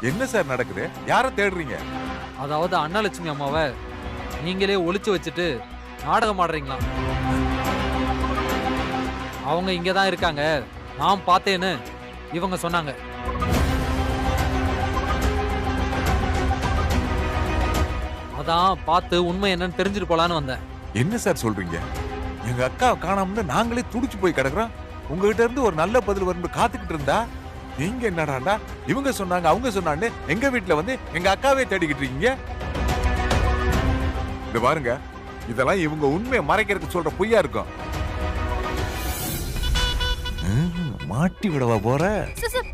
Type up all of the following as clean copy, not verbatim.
என்ன சார் நடக்குது? யார தேடுறீங்க? அதாவது அன்னலட்சுமி அம்மாவை நீங்களே ஒளிச்சு வச்சுட்டு நாடகம் ஆடுறீங்களா? அவங்க இங்கதான் இருக்காங்க, நான் பார்த்தேன்னு இவங்க சொன்னாங்க. அதான் பார்த்து உண்மை என்னன்னு தெரிஞ்சுட்டு போலான்னு வந்தேன். என்ன சார் சொல்றீங்க? எங்க அக்கா காணாம நாங்களே துடிச்சு போய் கிடக்குறோம். உங்ககிட்ட இருந்து ஒரு நல்ல பதில் வரும் காத்துக்கிட்டு இருந்தா நீங்க என்னடாண்டா இவங்க சொன்னாங்க அவங்க சொன்னான்னு எங்க வீட்டுல வந்து எங்க அக்காவே தேடிக்கிட்டு இருக்கீங்க. இது பாருங்க, இதெல்லாம் இவங்க உண்மையை மறைக்கிறதுக்கு சொல்ற பொய்யா இருக்கும். மாட்டி விடவா போற?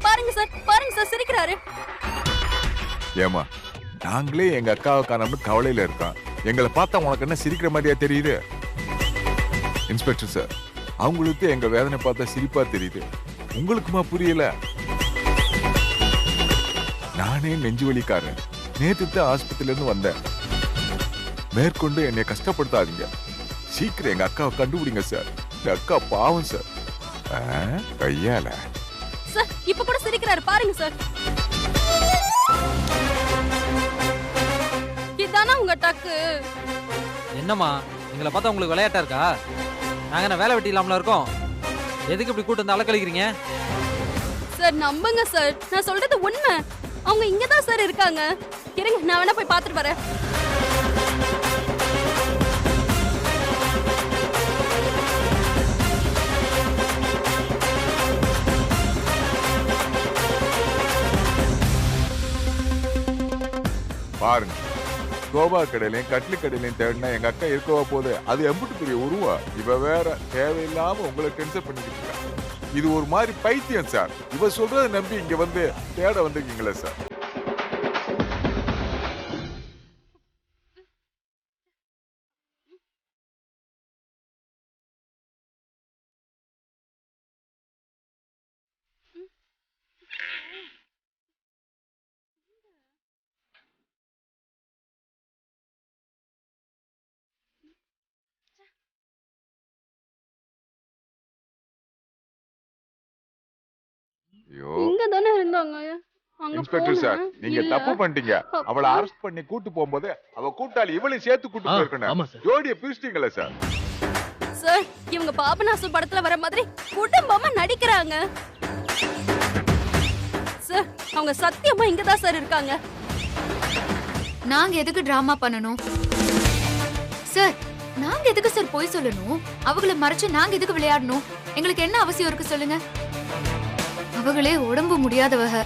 பாருங்க சார் சிரிக்கிறாரு. ஏமா, நாங்களே எங்க அக்காவை காணாம கவலையில இருக்கோம். எங்களை பார்த்தா உனக்கு என்ன சிரிக்கிற மாதிரியா தெரியுது? இன்ஸ்பெக்டர் சார், அவங்களுக்கு எங்க வேதனை பார்த்தா சிரிப்பா தெரியுது, உங்களுக்குமா புரியல? நானே நெஞ்சு வலிக்காரன், நேத்து தான் ஆஸ்பத்திரியில இருந்து வந்தேன். மேற்கொண்டு என்னை கஷ்டப்படுத்தாதீங்க, சீக்கிரம் எங்க அக்காவை கண்டுபிடிங்க சார். எங்க அக்கா பாவம் சார். கையால சார் இப்ப கூட சிரிக்கிறாரு பாருங்க சார். இதானா உங்க டக்கு? என்னம்மா, எங்களை பார்த்தா உங்களுக்கு விளையாட்டா இருக்கா? நாங்க என்ன வேலை வெட்டி இல்லாமல இருக்கோம்? எதுக்கு இப்படி கூட்டு வந்து அலக்கழிக்கிறீங்க? சார் நம்புங்க சார், நான் சொல்றது உண்மை. அவங்க இங்கதான் சார் இருக்காங்க. இருங்க, நான் வேணா போய் பார்த்துட்டு வரேன். பாருங்க, கோபா கடையிலையும் கட்லி கடையிலையும் தேடினா எங்க அக்கா இருக்கவா போகுது. அது எம்பிட்டு பெரிய உருவா. இவ வேற தேவையில்லாம உங்களை டென்ஷன் பண்ணிக்கிட்டு இருக்கா. இது ஒரு மாதிரி பைத்தியம் சார். இவ சொல்றதை நம்பி இங்க வந்து தேட வந்திருக்கீங்களே சார். இங்க தானே இருந்தாங்க. இன்ஸ்பெக்டர் சார், நீங்க தப்பு பண்ணிட்டீங்க. அவளை அரெஸ்ட் பண்ணி கூட்டு போகும்போது அவ கூட்டாளி இவளையும் சேர்த்து கூட்டு போயிருக்கணும். ஜோடியை பிரிச்சிட்டீங்களே சார். சார், இவங்க பாபநாசம் படத்துல வர மாதிரி குடும்பமா நடிக்கிறாங்க சார். அவங்க சத்தியமா இங்க தான் சார் இருக்காங்க. நாங்க எதுக்கு டிராமா பண்ணணும் சார்? நாங்க எதுக்கு சார் போய் சொல்லணும்? அவங்கள மறைச்சு நாங்க எதுக்கு விளையாடணும்? எங்களுக்கு என்ன அவசியம் இருக்கு சொல்லுங்க? அவங்களே உடம்பு முடியாதவக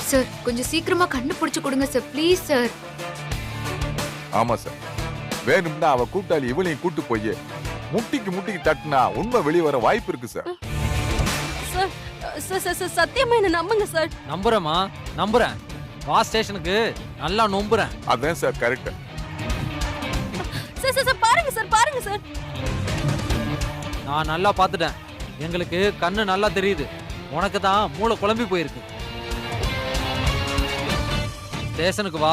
சார். கொஞ்சம் சீக்கிரமா கண்டுபிடிச்சு கொடுங்க சார், ப்ளீஸ் சார். ஆமா சார், வேணும்னா அவ கூட்டாளி இவளையும் கூட்டு போய் முட்டிக்கு தட்டினா உண்மை வெளியே வர வாய்ப்பு இருக்கு சார். சத்தியமா என்ன நம்புங்க சார். நம்புறேமா, நம்புறேன். வா ஸ்டேஷனுக்கு, நல்லா நம்புறேன். அதான் சார் கரெக்ட். பாருங்க சார். நான் நல்லா பார்த்துட்டேன். எங்களுக்கு கண்ணு நல்லா தெரியுது, உனக்கு தான் மூளை குழம்பி போயிருக்கு. ஸ்டேஷனுக்கு வா,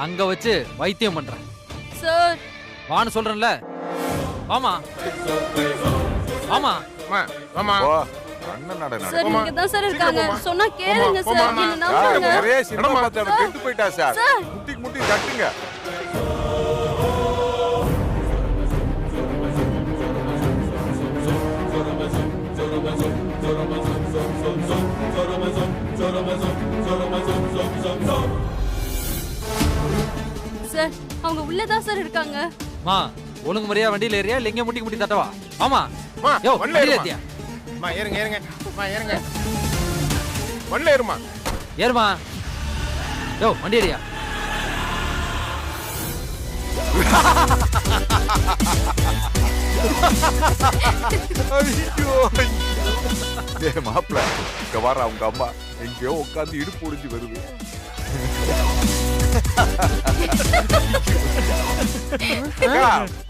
அங்க வச்சு வைத்தியம் பண்றேன் சார். வான்னு சொல்றேன்ல. வாமா வாமா வாமா. அண்ணன் நட நட. சார் இங்க தான் சார் இருக்காங்க. சொன்னா கேளுங்க சார். என்ன நம்புங்க. நிறைய சினிமா பார்த்து கெட்டு போயிட்டா சார். முட்டி தட்டுங்க. சார், அவங்க உள்ளதான் சார் இருக்காங்க. மா, ஒழுங்கு முறையா வண்டியில ஏறியா இல்ல எங்க முட்டி தட்டவா? ஆமா மா, யோ வண்டியில ஏத்தியா? மா ஏறுங்க. மா ஏறுங்க. வண்டியில ஏறுமா. ஏறுமா. யோ வண்டி ஏறியா? மாப்பிள்ள, இங்க வர அவங்க அம்மா எங்கேயோ உட்காந்து இடுப்பு ஒடிஞ்சு வருது.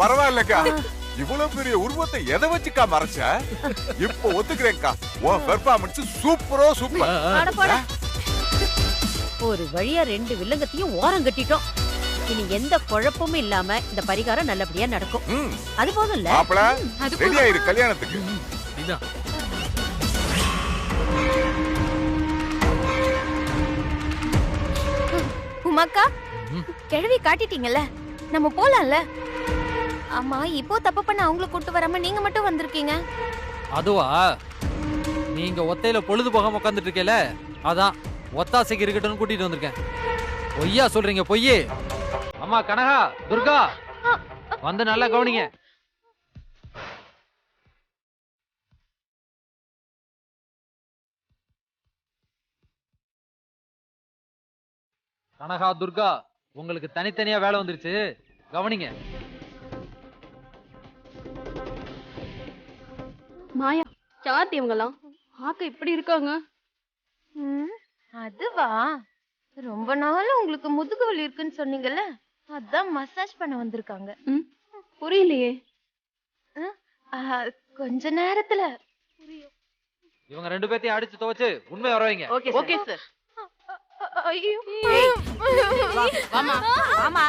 பரவாயில்லக்கா, இவ்வளவு பெரிய உருவத்தை எதை வச்சுக்கா மறைச்ச? இப்ப ஒத்துக்கிறேன்க்கா, உன் பெர்ஃபார்மன்ஸ் சூப்பர். ஒரு வழியா 2 வில்லங்கத்தையும் ஓரம் கட்டிட்டோம். இனி எந்த குழப்பமும் இல்லாம இந்த பரிகாரம் நல்லபடியா நடக்கும். அது போதும்ல? மாப்பிள்ள, ரெடி ஆயிரு கல்யாணத்துக்கு. உமாக்கா ம். கிழவி காட்டிட்டீங்கல்ல, நம்ம போலாம்ல. ஆமா, இப்போ தப்பு பண்ண அவங்கள கூட்டு வராம நீங்க மட்டும் வந்திருக்கீங்க. அதுவா, நீங்க ஒத்தையில பொழுது போகாம உட்காந்துட்டு இருக்கேல, அதான் ஒத்தாசைக்கு இருக்கட்டும்னு கூட்டிட்டு வந்திருக்கேன். பொய்யா சொல்றீங்க, பொய்யே. அம்மா கனகா, துர்கா, வந்து நல்லா கவனிங்க. கனகா, துர்கா, உங்களுக்கு தனித்தனியா வேலை வந்துருச்சு, கவனிங்க. மாயா, யார் இவங்கலாம்? ஆக்க இப்படி இருக்காங்க. அதுவா, ரொம்ப நாள் உங்களுக்கு முதுகு வலி இருக்குன்னு சொன்னீங்கல்ல, அதான் மசாஜ் பண்ண வந்திருக்காங்க. புரியலையே. கொஞ்ச நேரத்துல. இவங்க 2 பேத்தையும் அடிச்சு துவச்சு உண்மை வர வைங்க. Okay sir. ஐயோ, வாமா வாமா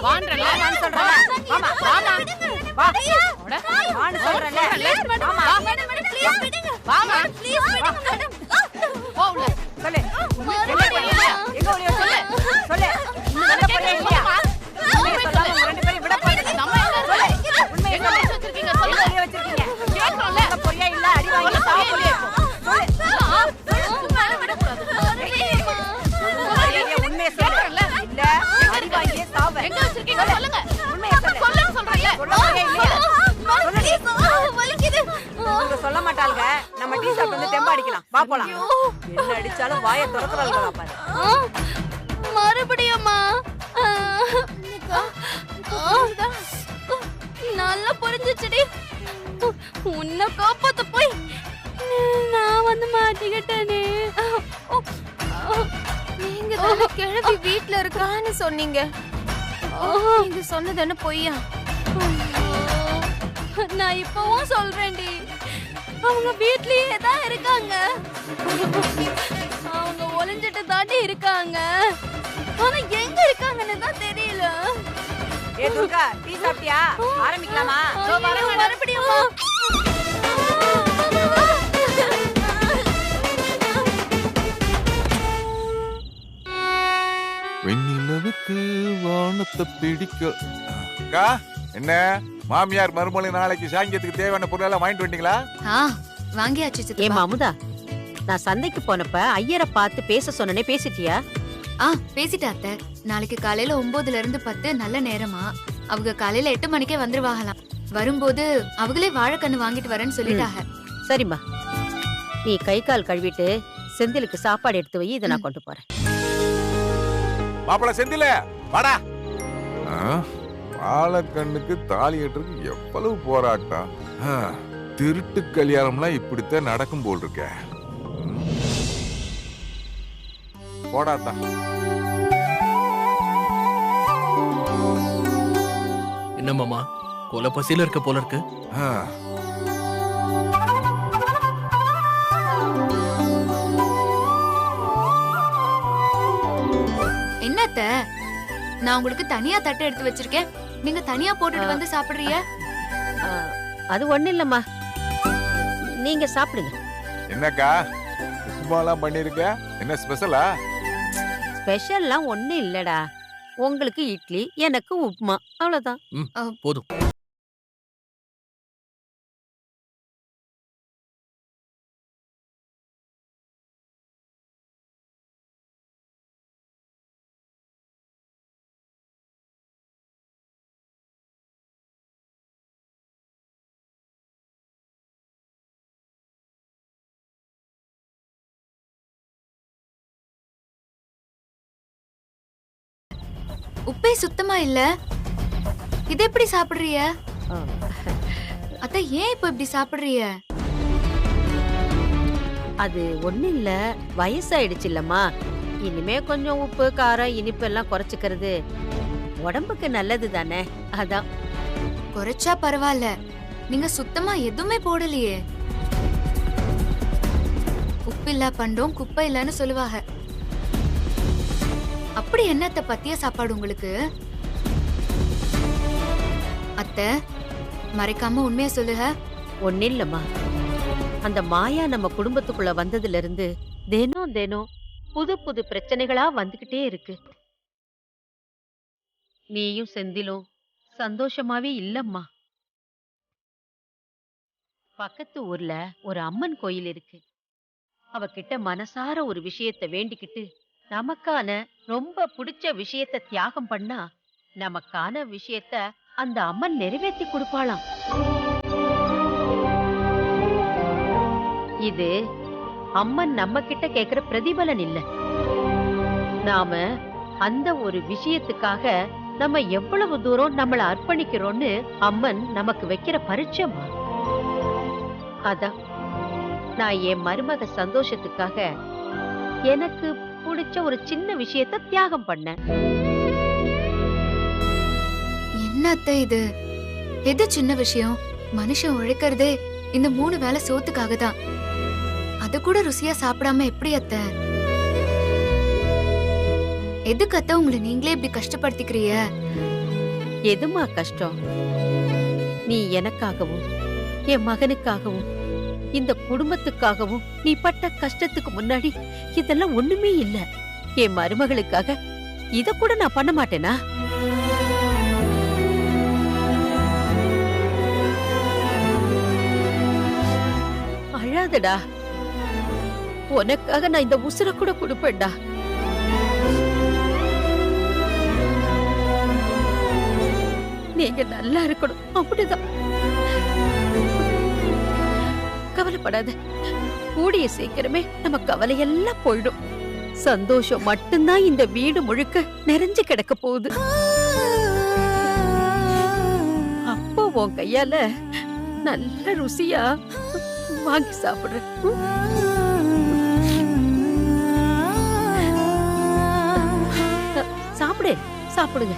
வான்றல நான் சொல்றேன். வாமா வாமா வா. ஓட வான்னு சொல்றேன்ல. வாமா மேடம் மேடம் ப்ளீஸ் விடுங்க. வாமா ப்ளீஸ் விடுங்க மேடம். போ உள்ள. சொல்லு. எங்க ஒளிய சொல்லு. சொல்லு. உன்ன போறியா இல்லையா? உண்மையை சொல்லாம உங்க 2 பேரையும் விட போறேன். நம்ம என்ன சொல்லு. உண்மையை சொல்லு. வச்சிருக்கீங்க சொல்லு. எங்க ஒளிய வச்சிருக்கீங்க? கேக்குறோம்ல. எங்க போறியா இல்ல அடி வாங்கி சாவ போறியா? சொல்லு. மேடம் விட கூடாது. உண்மையை சொல்லு. இல்ல அடி வாங்கி சாவ. எங்க வச்சிருக்கீங்க சொல்லுங்க. உண்மையை சொல்லு. சொல்லுங்க சொல்றீங்க. சொல்ல போறியா இல்லையா? வலிக்குது. இவங்க சொல்ல மாட்டாளுங்க. நம்ம டீ சாப்பிட்டு வந்து தெம்பா அடிக்கலாம். வா போலாம். என்ன அடிச்சாலும் வாயை திறக்கறாளுங்க பாரு. மறுபடியும்மா நல்லா புரிஞ்சிச்சுடி. உன்னை காப்பாத்த போய் நான் வந்து மாட்டிக்கிட்டேனே. நீங்க தான கிழவி வீட்ல இருக்கான்னு சொன்னீங்க. நீங்க சொன்னது என்ன பொய்யா? நான் இப்பவும் சொல்றேன்டி, அவங்க வீட்லயே தான் இருக்காங்க. அவங்க ஒளிஞ்சிட்டு தாண்டி இருக்காங்க. ஆனா எங்க இருக்காங்கன்னு தான் தெரியல. ஏ துர்கா, டீ சாப்பிட்டியா? ஆரம்பிக்கலாமா? மறுபடியும் வெண்ணிலவுக்கு வானத்தை பிடிக்க. அக்கா, என்ன மாமியார் மருமலை நாளைக்கு சாயங்காலத்துக்கு தேவையான பொருள் எல்லாம் வாங்கிட்டு வந்துட்டீங்களா? வாங்கியாச்சு ஏ சித்தப்பா. மாமுதா, நான் சந்தைக்கு போனப்ப ஐயரை பார்த்து பேச சொன்னனே, பேசிட்டியா? பேசிட்டா அத்தை. நாளைக்கு காலையில 9ல இருந்து 10 நல்ல நேரமா. அவங்க காலையில 8 மணிக்கே வந்துருவாங்களாம். வரும்போது அவங்களே வாழைக்கண்ணு வாங்கிட்டு வரேன்னு சொல்லிட்டாங்க. சரிம்மா, நீ கை கால் கழுவிட்டு செந்திலுக்கு சாப்பாடு எடுத்து வை. இதை நான் கொண்டு போறேன். மாப்பிள செந்தில வாடா. வாழைக்கண்ணுக்கு தாலி கட்டுறதுக்கு எவ்வளவு போராட்டம். திருட்டு கல்யாணம்லாம் இப்படித்தான் நடக்கும் போல் இருக்க. போடாத்தா. என்ன மாமா, கொலை பசியில இருக்க போல இருக்கு. என்னத்த, நான் உங்களுக்கு தனியா தட்டு எடுத்து வச்சிருக்கேன். நீங்க தனியா போட்டுட்டு வந்து சாப்பிடுறீங்க. அது ஒண்ணு இல்லம்மா, நீங்க சாப்பிடுங்க. என்னக்கா உப்புமாலாம் பண்ணிருக்க? என்ன ஸ்பெஷலா? ஸ்பெஷல்லாம் ஒண்ணு இல்லடா. உங்களுக்கு இட்லி, எனக்கு உப்புமா, அவ்வளவுதான். போதும். உப்பே சுத்தமா இல்ல. இது எப்படி சாப்பிடுறீங்க? அத்தை, ஏன் இப்ப இப்படி சாப்பிடுறீங்க? அது ஒண்ணு இல்ல, வயசாயிடுச்சு இல்லம்மா. இனிமே கொஞ்சம் உப்பு, காரம், இனிப்பு எல்லாம் குறைச்சுக்கிறது உடம்புக்கு நல்லது தானே, அதான். குறைச்சா பரவாயில்ல, நீங்க சுத்தமா எதுவுமே போடலையே. உப்பு இல்ல பண்டம் குப்பை இல்லன்னு சொல்லுவாங்க. அப்படி என்னத்த பத்திய சாப்பாடு உங்களுக்கு? அத்தை, மறைக்காம உண்மையா சொல்லுங்க. ஒண்ணு இல்லம்மா, அந்த மாயா நம்ம குடும்பத்துக்குள்ள வந்ததுல இருந்து தினம் தினம் புது புது பிரச்சனைகளா வந்துகிட்டே இருக்கு. நீயும் செந்திலும் சந்தோஷமாவே இல்லம்மா. பக்கத்து ஊர்ல ஒரு அம்மன் கோயில் இருக்கு. அவகிட்ட மனசார ஒரு விஷயத்த வேண்டிக்கிட்டு நமக்கான ரொம்ப பிடிச்ச விஷயத்த தியாகம் பண்ணா நமக்கான விஷயத்த அந்த அம்மன் நிறைவேற்றி கொடுப்பாளாம். இது அம்மன் நம்ம கிட்ட கேக்குற பிரதிபலன் இல்ல. நாம அந்த ஒரு விஷயத்துக்காக நம்ம எவ்வளவு தூரம் நம்மள அர்ப்பணிக்கிறோம்னு அம்மன் நமக்கு வைக்கிற பரீட்சைமா. அதான் நான் என் மருமக சந்தோஷத்துக்காக எனக்கு பிடிச்ச ஒரு சின்ன விஷயத்த தியாகம் பண்ணேன். என்ன அத்தை இது? எது சின்ன விஷயம்? மனுஷன் உழைக்கிறதே இந்த 3 வேளை சோத்துக்காக தான். அது கூட ருசியா சாப்பிடாம எப்படி அத்தை? எதுக்கு அத்தை உங்களை நீங்களே இப்படி கஷ்டப்படுத்திக்கிறீங்க? எதுமா கஷ்டம்? நீ எனக்காகவும் என் மகனுக்காகவும் இந்த குடும்பத்துக்காகவும் நீ பட்ட கஷ்டத்துக்கு முன்னாடி இதெல்லாம் ஒண்ணுமே இல்ல. என் மருமகளுக்காக இத கூட நான் பண்ண மாட்டேனா? அழாதடா. உனக்காக நான் இந்த உசுர கூட கொடுப்பேன்டா. நீங்க நல்லா இருக்கணும், அப்படிதான். கவலைப்படாத. கூடிய சீக்கிரமே நம்ம கவலையெல்லாம் போயிடும். சந்தோஷம் மட்டும்தான் இந்த வீடு முழுக்க நிறைஞ்சு கிடக்க போகுது. அப்போ உன் கையால நல்ல ருசியா வாங்கி சாப்பிடுற. சாப்பிடுங்க.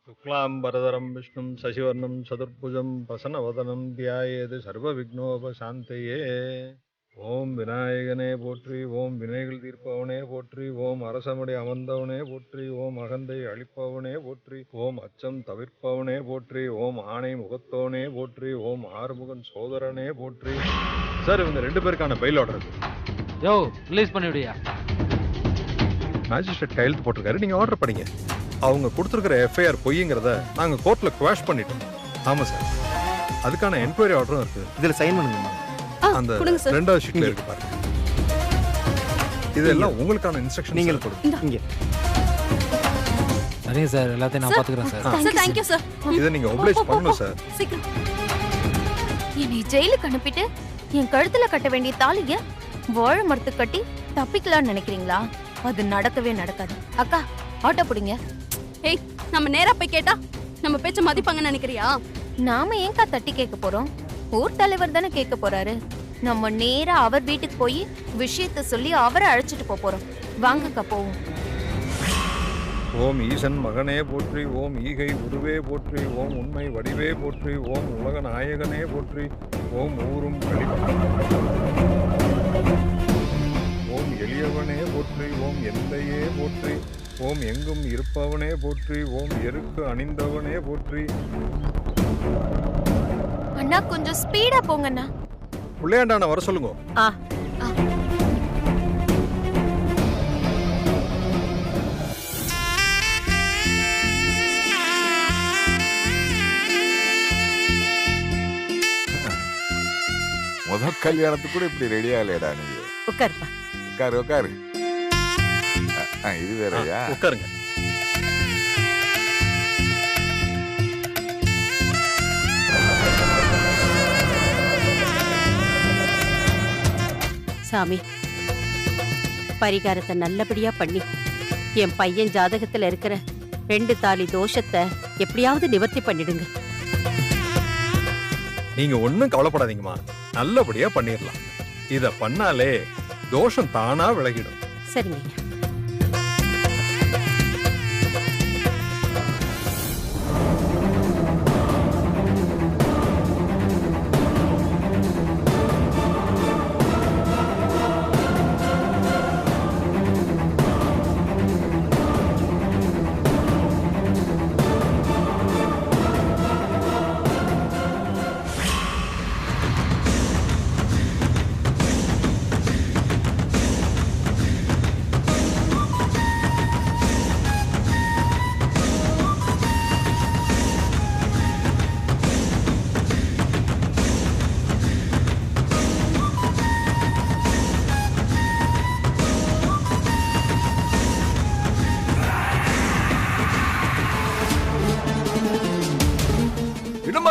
शुक्लांबरधरं विष्णुं शशिवर्णं चतुर्भुजं प्रसन्नवदनं ध्यायेत् सर्वविघ्नोपशान्तये। ஓம் விநாயகனே போற்றி, ஓம் வினைகள் தீர்ப்பவனே போற்றி, ஓம் அரசமுடைய அமர்ந்தவனே போற்றி, ஓம் அகந்தை அழிப்பவனே போற்றி, ஓம் அச்சம் தவிர்ப்பவனே போற்றி, ஓம் ஆணை முகத்தவனே போற்றி, ஓம் ஆறுமுகன் சோதரனே போற்றி. சார், இவங்க 2 பேருக்கான பெயில் ஆர்டர் இருக்கு. யோ, ரிலீஸ் பண்ணிவிடியா? மேஜிஸ்ட்ரேட் கையெழுத்து போட்டிருக்காரு, நீங்க ஆர்டர் படிங்க. அவங்க கொடுத்துருக்கிற எஃப்ஐஆர் பொய்ங்கிறத நாங்க கோர்ட்ல குவாஷ் பண்ணிட்டோம். ஆமா சார், அதுக்கான என்கொயரி ஆர்டரும் இருக்கு. இதுல சைன் பண்ணுங்க. அந்த 2வது ஷீட்ல இருக்கு பாருங்க. இதெல்லாம் உங்களுக்கான இன்ஸ்ட்ரக்ஷன். நீங்க கொடுங்க. சரிங்க சார், எல்லாத்தையும் நான் பாத்துக்கிறேன் sir. Sir, thank you sir. இத நீங்க ஒப்ளைஸ் பண்ணனும் சார். சீக்கிரம். என்னை ஜெயிலுக்கு அனுப்பிட்டு என் கழுத்துல கட்ட வேண்டிய தாலிய வாழை மரத்து கட்டி தப்பிக்கலாம்னு நினைக்கிறீங்களா? அது நடக்கவே நடக்காது. அக்கா, ஆட்டோ பிடிங்க. ஏய், நம்ம நேரா போய் கேட்டா நம்ம பேச்ச மதிப்பாங்கன்னு நினைக்கிறியா? நாம ஏன்க்கா தட்டி கேட்க போறோம்? ஊர் தலைவர் தானே கேட்க போறாரு. நம்ம நேரா அவர் வீட்டுக்கு போய் விஷயத்த சொல்லி அவரை அழைச்சிட்டு போறோம். வாங்கக்கா போவோம். ஓம் ஈசன் மகனே போற்றி, ஓம் ஈகை உருவே போற்றி, ஓம் உண்மை வடிவே போற்றி, ஓம் உலக நாயகனே போற்றி, ஓம் ஊரும் ஓம் எளியவனே போற்றி, ஓம் எந்தையே போற்றி, ஓம் எங்கும் இருப்பவனே போற்றி, ஓம் எருக்கு அணிந்தவனே போற்றி. அண்ணா, கொஞ்சம் ஸ்பீடா போங்கண்ணா. புள்ளையாண்டான வர சொல்லுங்க. முதல் கல்யாணத்துக்கு கூட இப்படி ரெடியா இல்லையடா நீங்க. உட்காருப்பா. உட்காரு உட்காரு. இது வேறயா? உட்காருங்க. சாமி, பரிகாரத்தை நல்லபடியா பண்ணி என் பையன் ஜாதகத்துல இருக்கிற 2 தாலி தோஷத்தை எப்படியாவது நிவர்த்தி பண்ணிடுங்க. நீங்க ஒண்ணும் கவலைப்படாதீங்கம்மா, நல்லபடியா பண்ணிடலாம். இத பண்ணாலே தோஷம் தானா விலகிடும். சரிங்க.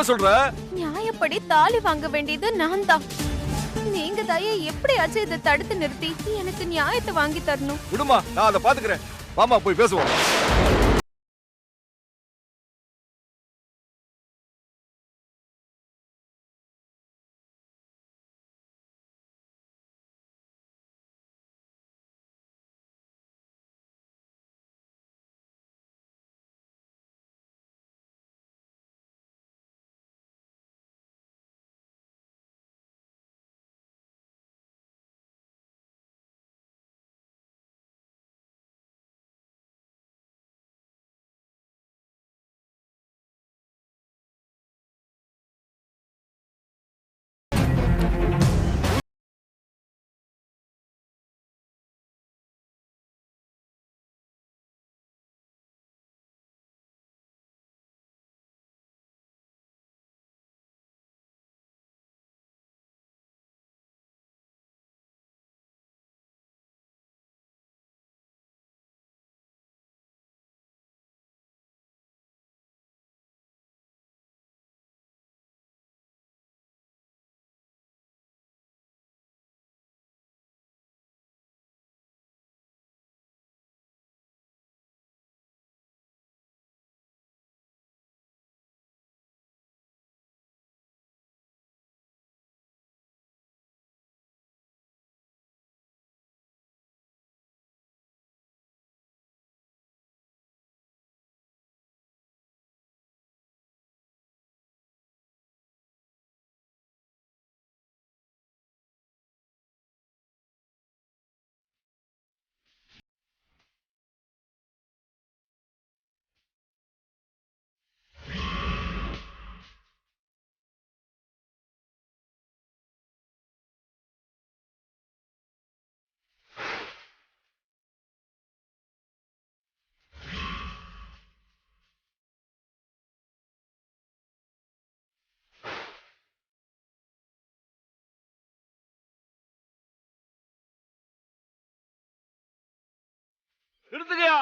என்னம்மா சொல்ற? நியாயப்படி தாலி வாங்க வேண்டியது நான் தான். நீங்க தாயே எப்படியாச்சும் இதை தடுத்து நிறுத்தி எனக்கு நியாயத்தை வாங்கி தரணும். விடுமா, நான் அதை பாத்துக்கிறேன். வாமா போய் பேசுவோம். நிறுத்துங்கயா.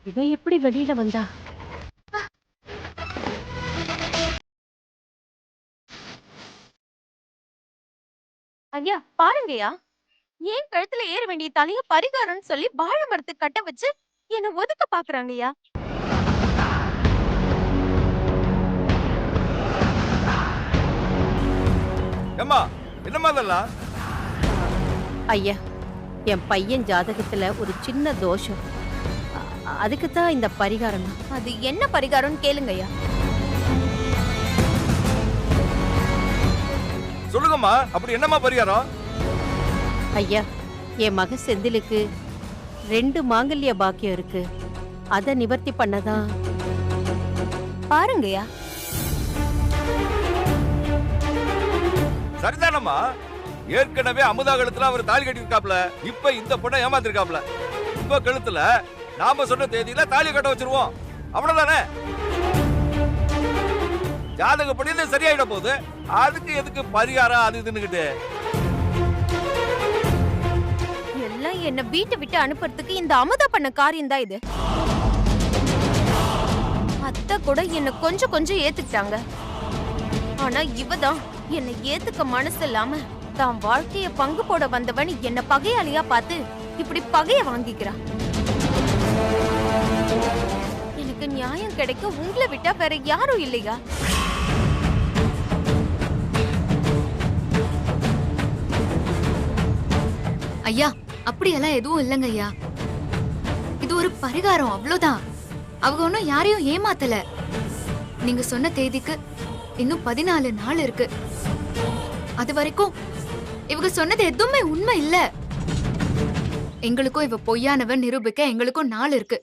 இவன் எப்படி வெளியில வந்தா? ஐயா பாருங்கய்யா, ஏன் கழுத்துல ஏற வேண்டிய தலைய பரிகாரம்னு சொல்லி வாழை மரத்து கட்ட வச்சு என்ன ஒதுக்க பாக்குறாங்கய்யா. ஏம்மா, என்னம்மா இதெல்லாம்? ஐயா, என் பையன் ஜாதகத்துல ஒரு சின்ன தோஷம். அதுக்கு தான் இந்த பரிகாரம். அது என்ன பரிகாரம்னு கேளுங்கய்யா. சொல்லுங்கம்மா, அப்படி என்னம்மா பரிகாரம்? ஐயா, என் மக செந்திலுக்கு 2 மாங்கல்ய பாக்கியம் இருக்கு. அத நிவர்த்தி பண்ணதான். பாருங்கய்யா. சரிதானம்மா, ஏற்கனவே அமுதா கழுத்துல அவர் தாலி கட்டிருக்காப்ல. இப்ப இந்த பொண்ணை ஏமாத்திருக்காப்ல. இப்ப கழுத்துல நாம சொன்ன தேதியில தாலி கட்ட வச்சிருவோம். அவ்வளவுதானே? ஜாதகப்படி இது சரியாயிட போகுது. அதுக்கு எதுக்கு பரிகாரம் அது இதுன்னுகிட்டு? எல்லாம் என்ன வீட்டை விட்டு அனுப்புறதுக்கு இந்த அமுதா பண்ண காரியம் தான் இது. அத்தை கூட என்ன கொஞ்சம் கொஞ்சம் ஏத்துக்கிட்டாங்க. ஆனா இவதான் என்னை ஏத்துக்க மனசு இல்லாம தான் வாழ்க்கைய பங்கு போட வந்தவன் என்ன பகையாளியா பார்த்து இப்படி பகைய வாங்கிக்கிறா. எனக்கு நியாயம் கிடைக்க உங்களை விட்டா வேற யாரும் இல்லையா? ஐயா, அப்படியெல்லாம் எதுவும் இல்லைங்க ஐயா. இது ஒரு பரிகாரம், அவ்வளவுதான். அவங்க ஒன்னும் யாரையும் ஏமாத்தல. நீங்க சொன்ன தேதிக்கு இன்னும் 14 நாள் இருக்கு. அது வரைக்கும் இவங்க சொன்னது எதுவுமே உண்மை இல்ல. எங்களுக்கும் இவ பொய்யானவன் நிரூபிக்க எங்களுக்கும் நாள் இருக்கு.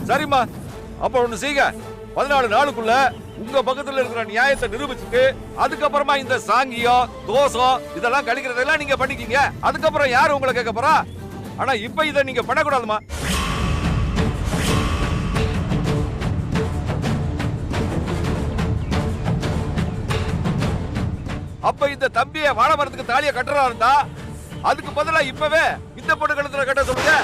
சரிம்மா, அப்ப ஒண்ணு செய்யுங்க. 14 நாளுக்குள்ள உங்க பக்கத்துல இருக்கிற நியாயத்தை நிரூபிச்சுட்டு அதுக்கப்புறமா இந்த சாங்கியம் தோஷம் இதெல்லாம் கழிக்கிறதெல்லாம் நீங்க பண்ணிக்கீங்க. அதுக்கப்புறம் யாரு உங்களை கேட்க போறா? ஆனா இப்ப இதை நீங்க பண்ணக்கூடாதுமா. அப்ப இந்த தம்பியை வாழை மரத்துக்கு தாலியை கட்டுறா இருந்தா அதுக்கு பதிலா இப்பவே இந்த பொண்ணு கழுத்துல கட்ட சொல்லுங்க.